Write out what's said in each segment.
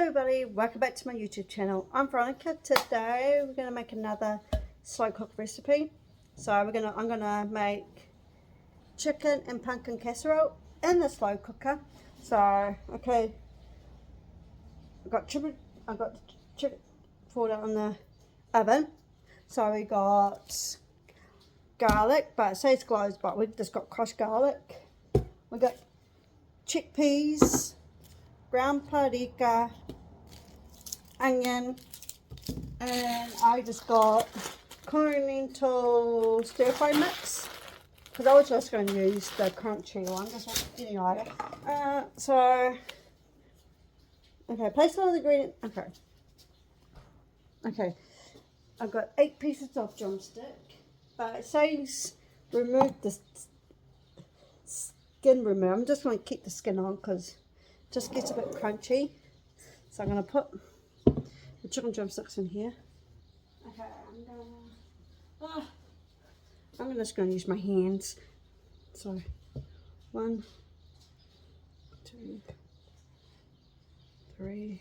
everybody, welcome back to my YouTube channel. I'm Veronica. Today we're going to make another slow cook recipe. So I'm going to make chicken and pumpkin casserole in the slow cooker. So okay, I got chicken poured out on the oven. So we got garlic, but it says cloves, but we've just got crushed garlic. We got chickpeas, brown paprika, onion, and I just got continental stir fry mix because I was just going to use the crunchy one. Anyway, okay, place all the ingredients. Okay, I've got 8 pieces of drumstick, but it says remove the skin remover. I'm just going to keep the skin on because it just gets a bit crunchy. So I'm going to put the chicken drumsticks in here. Okay, I'm just going to use my hands. So 1, 2, 3.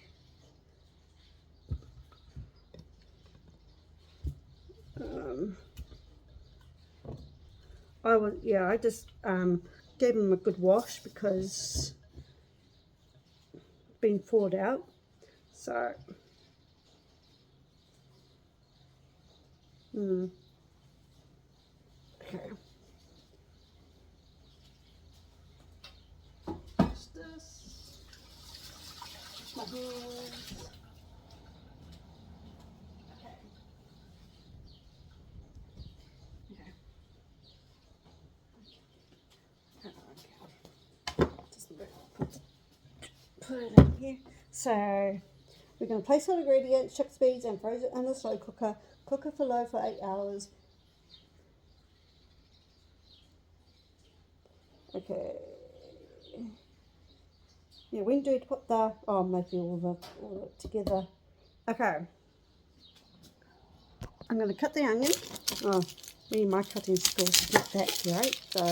I just gave them a good wash because it's been thawed out. So okay. What's this? My hands. Put it in here. So we're going to place all the ingredients, chickpeas, and froze it in the slow cooker. Cook it for low for 8 hours. Okay. Yeah, when do we put the maybe all it together? Okay. I'm going to cut the onion. Oh, my cutting skills is not that great, so.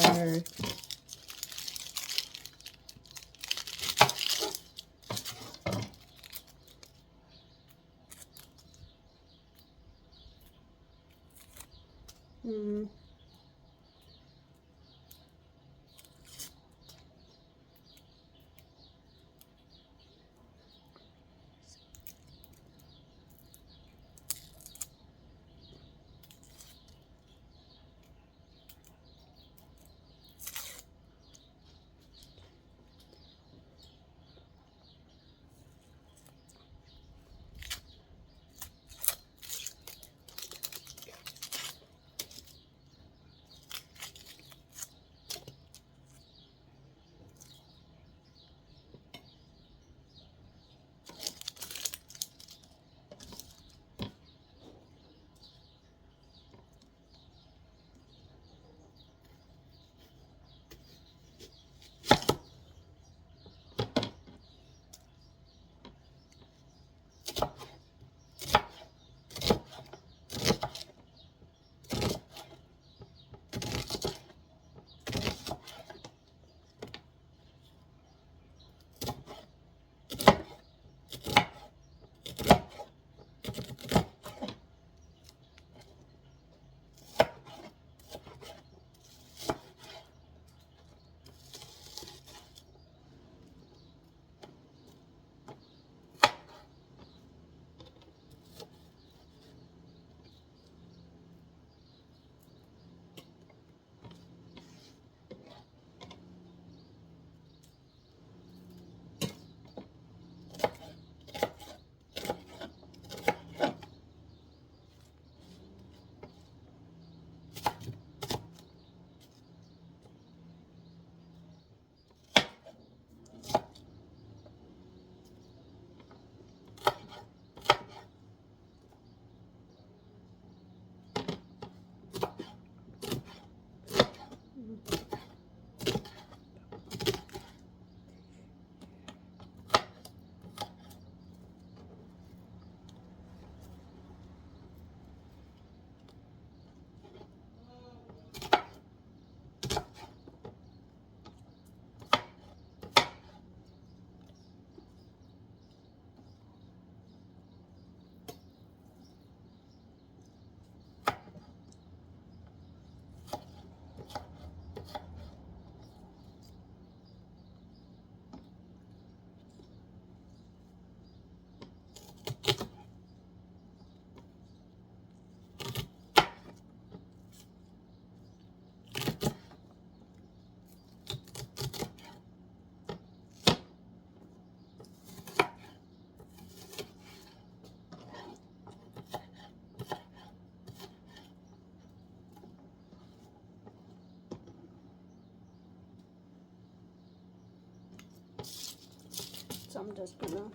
So I'm just gonna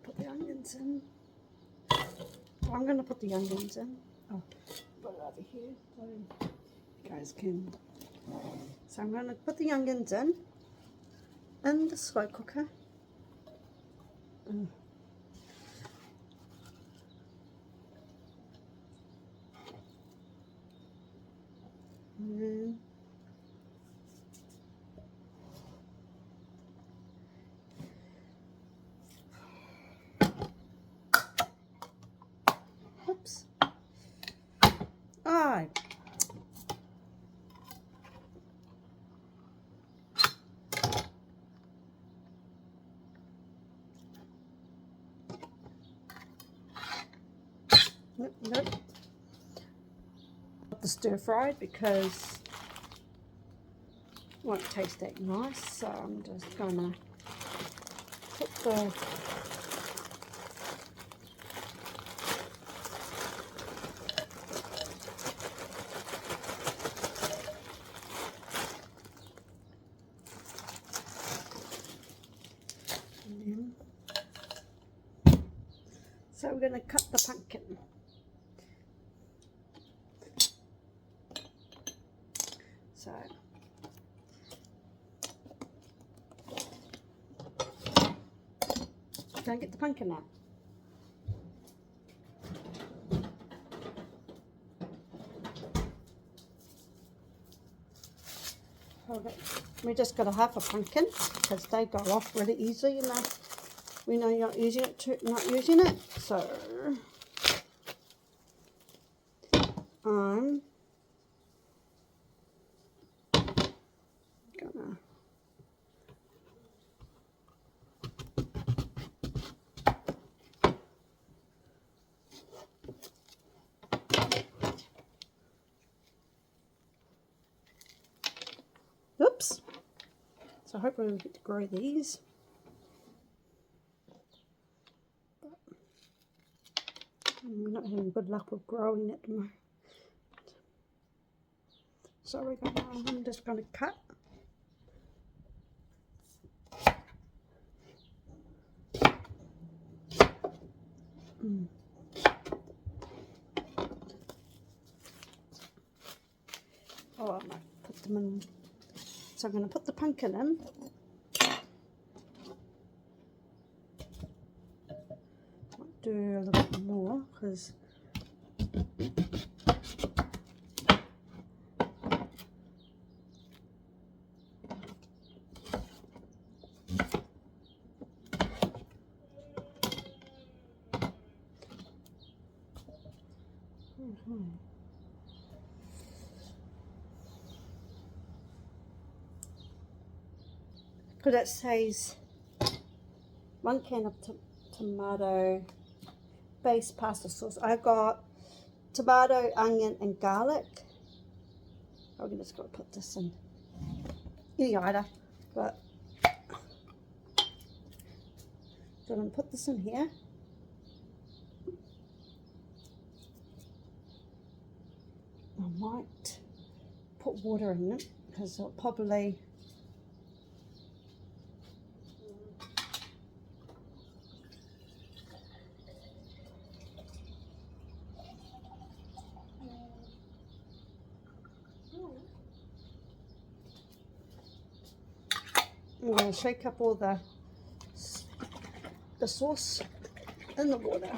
put the onions in. I'm going to put the onions in. Oh, put it over here so you guys can. So I'm going to put the onions in the slow cooker. And then oops. Alright. Nope. The stir fried because it won't taste that nice, so I'm just gonna put the so we're gonna cut the pumpkin. So don't get the pumpkin out. Okay. We just got a half a pumpkin because they go off really easily, and we know you're not using it. So I'm gonna oops. So hopefully we get to grow these. But we're not having good luck with growing at the moment. So I'm just going to cut. Oh, I might put them in. So I'm going to put the pumpkin in. Might do a little bit more because it says 1 can of tomato based pasta sauce. I got tomato, onion and garlic. I'm just going to put this in either, but so I'm going to put this in here. I might put water in it because it'll probably I'm going to shake up all the sauce in the water.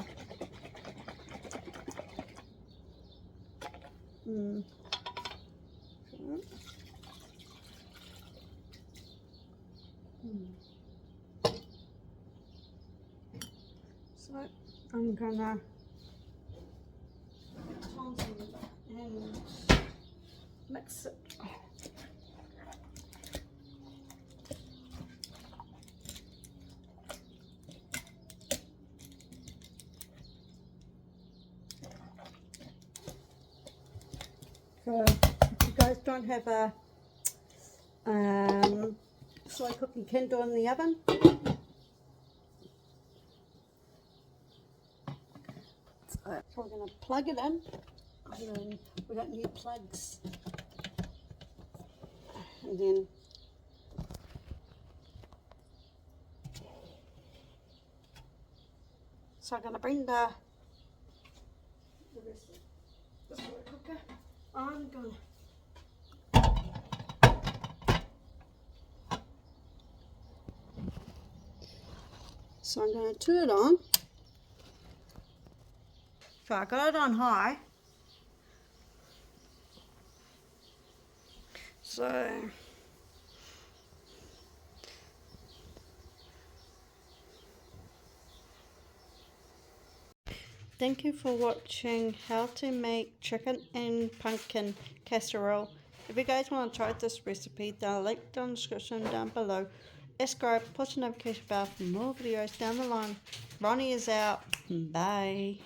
So I'm gonna tongs and mix it. So if you guys don't have a slow cooking candle in the oven, so we're going to plug it in, and then we're got new plugs. And then so I'm going to bring the rest of the slow cooker. I'm going to So I'm going to turn it on. So I got it on high. So thank you for watching how to make chicken and pumpkin casserole. If you guys want to try this recipe, the link down in the description down below. Subscribe, push the notification bell for more videos down the line. Ronnie is out. Bye.